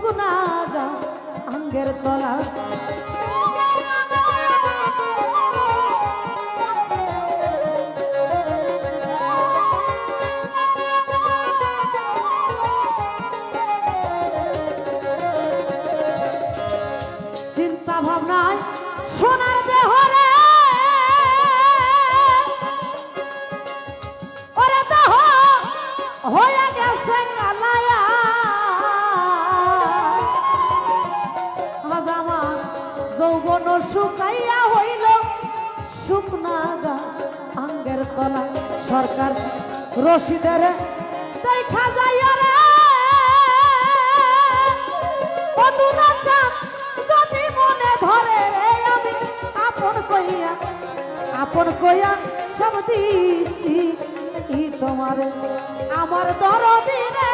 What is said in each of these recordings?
শুকনা গা আঙ্গের তলা চিন্তা ভাবনায় সোনার দেহ রে ওরে দেহ হয়ে গেছে কালায়া হাজামা যৌবন শুকাইয়া হইল শুকনা গা আঙ্গের তলা সরকার রশিদের দেখা যায় রে অদূরা চাঁদ যদি মনে ধরে রে আমি আপন কইয়া সব দিছি ই তোমার আমার দরদি রে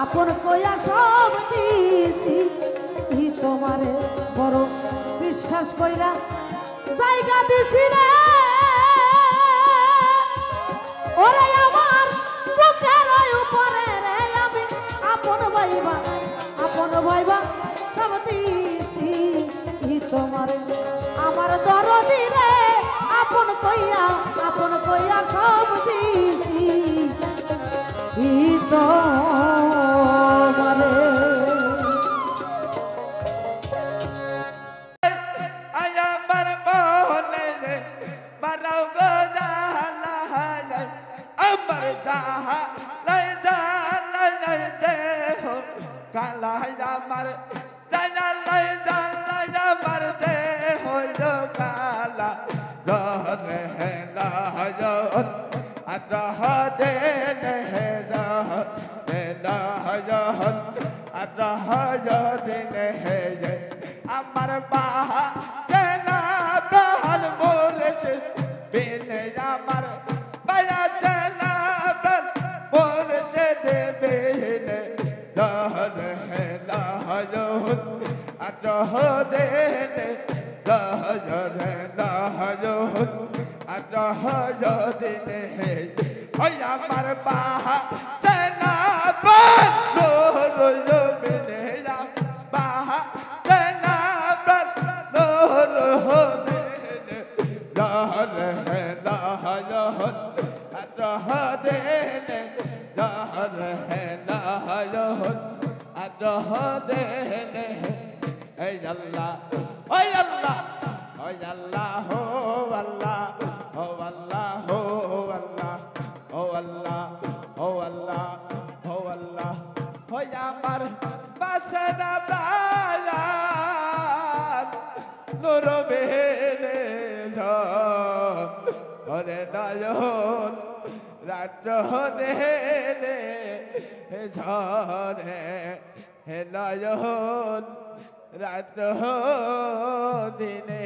আপন কইয়া সব দিছি ই তোমার বড় বিশ্বাস কইরা জায়গা দিছি রে ওরে আমার বুকের উপরে রে আমি আপন ভাইবা সব দিছি ই তোমার আমার দরদি রে আপন কইয়া সব দিছি ই তোমারে আমার বাহা চেনা প্রাণ বলেছে বিনে আমার বায়া চেনা প্রাণ বলেছে দেবে দহর হে দহর আটহ দেনে দহর হে দহর আটহ দিনে হে ওই আমার বাহা চেনা প্রাণ বিনে বাহা চেনা প্রাণ দহর হে দহর আটহ দেনে দহর হে দহর আটহ দেনে হে আল্লাহ ওই আল্লাহ ওই আল্লাহ হো আল্লাহ ও আল্লাহ হো আল্লাহ ও আল্লাহ ও আল্লাহ ও আল্লাহ ওই আমার বাসনা প্রাণ নূর বেলে ওরে নয়ন রাত্র দেলে ঝরে হে নয়ন রাত্র দিনে